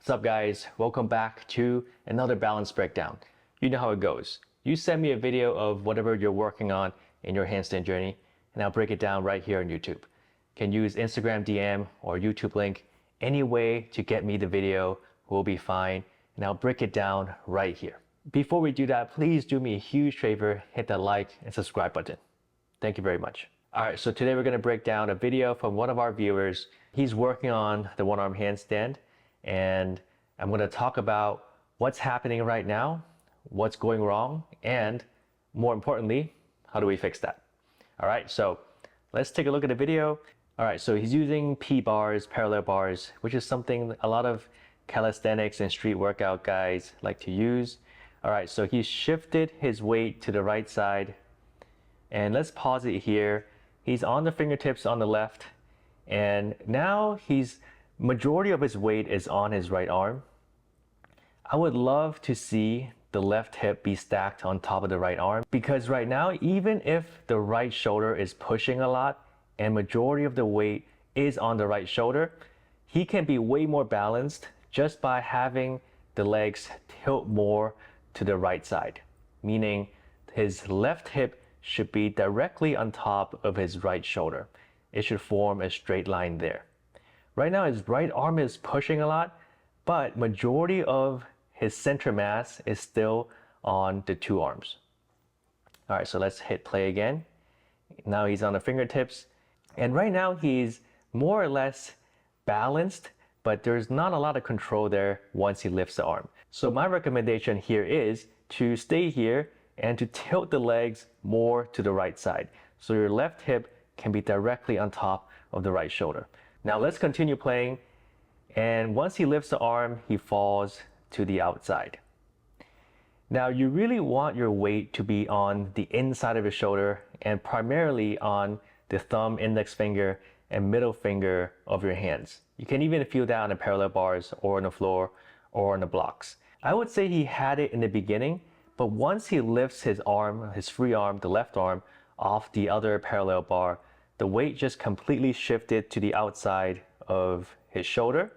What's up guys? Welcome back to another balance breakdown. You know how it goes. You send me a video of whatever you're working on in your handstand journey and I'll break it down right here on YouTube. Can use Instagram DM or YouTube link. Any way to get me the video will be fine and I'll break it down right here. Before we do that, please do me a huge favor, hit that like and subscribe button. Thank you very much. Alright, so today we're going to break down a video from one of our viewers. He's working on the one-arm handstand and I'm going to talk about what's happening right now, what's going wrong, and more importantly, how do we fix that? Alright, so let's take a look at the video. Alright, so he's using P-bars, parallel bars, which is something a lot of calisthenics and street workout guys like to use. Alright, so he shifted his weight to the right side. And let's pause it here. He's on the fingertips on the left. And now majority of his weight is on his right arm. I would love to see the left hip be stacked on top of the right arm, because right now, even if the right shoulder is pushing a lot and majority of the weight is on the right shoulder, he can be way more balanced just by having the legs tilt more to the right side, meaning his left hip should be directly on top of his right shoulder. It should form a straight line there. Right now his right arm is pushing a lot, but majority of his center mass is still on the two arms. Alright, so let's hit play again. Now he's on the fingertips, and right now he's more or less balanced, but there's not a lot of control there once he lifts the arm. So my recommendation here is to stay here and to tilt the legs more to the right side, so your left hip can be directly on top of the right shoulder. Now let's continue playing, and once he lifts the arm, he falls to the outside. Now you really want your weight to be on the inside of your shoulder and primarily on the thumb, index finger, and middle finger of your hands. You can even feel that on the parallel bars or on the floor or on the blocks. I would say he had it in the beginning, but once he lifts his arm, his free arm, the left arm, off the other parallel bar, the weight just completely shifted to the outside of his shoulder,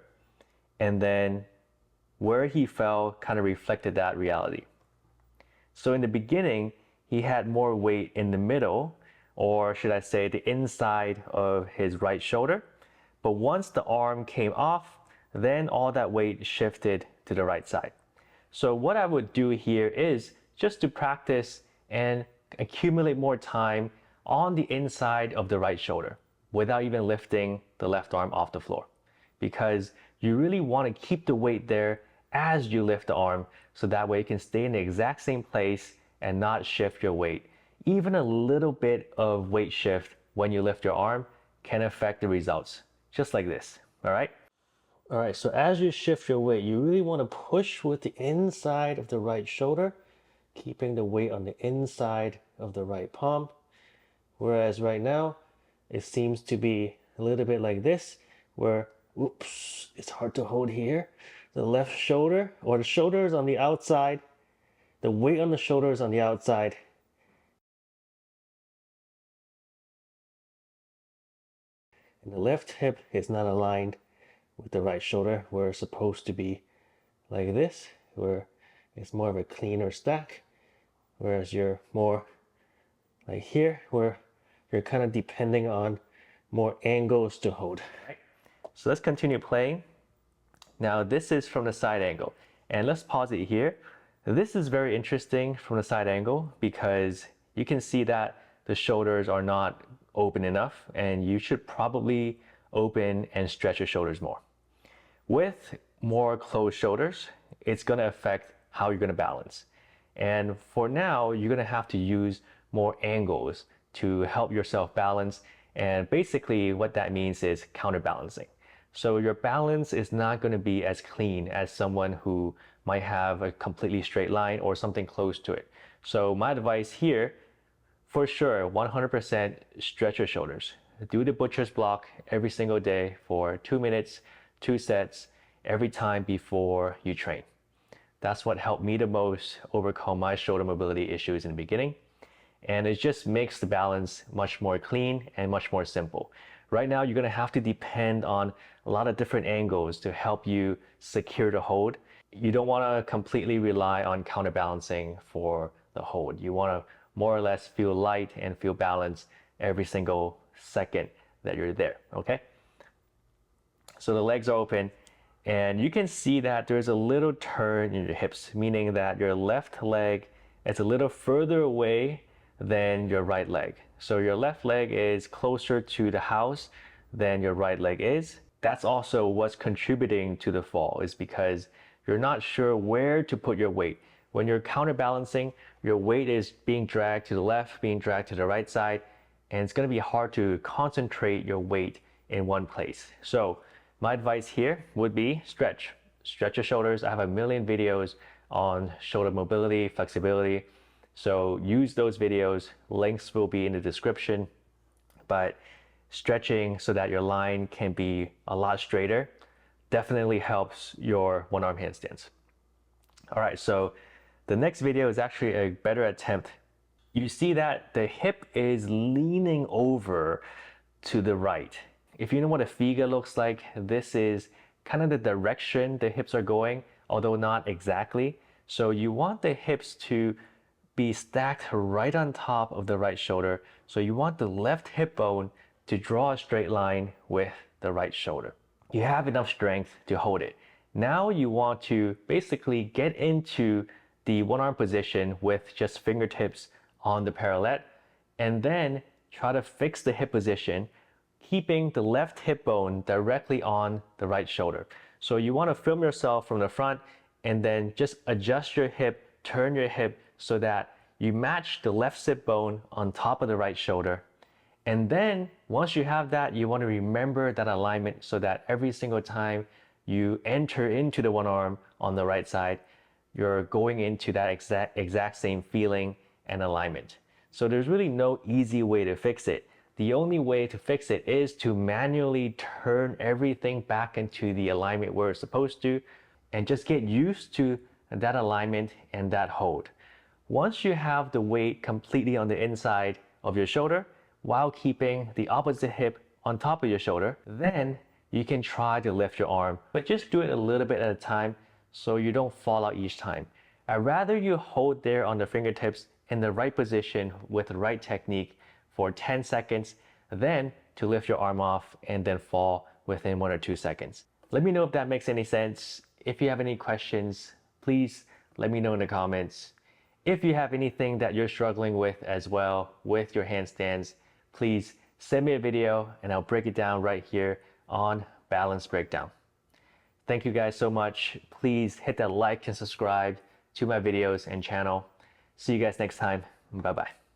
and then where he fell kind of reflected that reality. So in the beginning, he had more weight in the middle, or should I say the inside of his right shoulder, but once the arm came off, then all that weight shifted to the right side. So what I would do here is just to practice and accumulate more time on the inside of the right shoulder without even lifting the left arm off the floor, because you really want to keep the weight there as you lift the arm, so that way you can stay in the exact same place and not shift your weight. Even a little bit of weight shift when you lift your arm can affect the results, just like this. Alright, so as you shift your weight, you really want to push with the inside of the right shoulder, keeping the weight on the inside of the right palm. Whereas right now, it seems to be a little bit like this, where, oops, it's hard to hold here. The left shoulder, or the shoulder is on the outside, the weight on the shoulder is on the outside. And the left hip is not aligned with the right shoulder, where it's supposed to be like this, where it's more of a cleaner stack, whereas you're more like here, where you're kind of depending on more angles to hold. So let's continue playing. Now this is from the side angle, and let's pause it here. This is very interesting from the side angle because you can see that the shoulders are not open enough, and you should probably open and stretch your shoulders more. With more closed shoulders, it's going to affect how you're going to balance. And for now, you're going to have to use more angles to help yourself balance. And basically what that means is counterbalancing. So your balance is not going to be as clean as someone who might have a completely straight line or something close to it. So my advice here, for sure, 100% stretch your shoulders. Do the butcher's block every single day for 2 minutes, 2 sets, every time before you train. That's what helped me the most overcome my shoulder mobility issues in the beginning. And it just makes the balance much more clean and much more simple. Right now, you're gonna have to depend on a lot of different angles to help you secure the hold. You don't wanna completely rely on counterbalancing for the hold. You wanna more or less feel light and feel balanced every single second that you're there, okay? So the legs are open, and you can see that there's a little turn in your hips, meaning that your left leg is a little further away than your right leg. So your left leg is closer to the house than your right leg is. That's also what's contributing to the fall, is because you're not sure where to put your weight. When you're counterbalancing, your weight is being dragged to the left, being dragged to the right side, and it's going to be hard to concentrate your weight in one place. So my advice here would be stretch. Stretch your shoulders. I have a million videos on shoulder mobility, flexibility. So use those videos. Links will be in the description. But stretching so that your line can be a lot straighter definitely helps your one-arm handstands. All right, so the next video is actually a better attempt. You see that the hip is leaning over to the right. If you know what a figa looks like, this is kind of the direction the hips are going, although not exactly. So you want the hips to be stacked right on top of the right shoulder. So you want the left hip bone to draw a straight line with the right shoulder. You have enough strength to hold it. Now you want to basically get into the one-arm position with just fingertips on the parallel, and then try to fix the hip position, keeping the left hip bone directly on the right shoulder. So you want to film yourself from the front and then just adjust your hip, turn your hip so that you match the left sit bone on top of the right shoulder. And then once you have that, you want to remember that alignment so that every single time you enter into the one arm on the right side, you're going into that exact same feeling and alignment. So there's really no easy way to fix it. The only way to fix it is to manually turn everything back into the alignment where it's supposed to, and just get used to that alignment and that hold. Once you have the weight completely on the inside of your shoulder while keeping the opposite hip on top of your shoulder, then you can try to lift your arm, but just do it a little bit at a time so you don't fall out each time. I'd rather you hold there on the fingertips in the right position with the right technique for 10 seconds, then to lift your arm off and then fall within 1 or 2 seconds. Let me know if that makes any sense. If you have any questions, please let me know in the comments. If you have anything that you're struggling with as well with your handstands, please send me a video and I'll break it down right here on Balance Breakdown. Thank you guys so much. Please hit that like and subscribe to my videos and channel. See you guys next time. Bye-bye.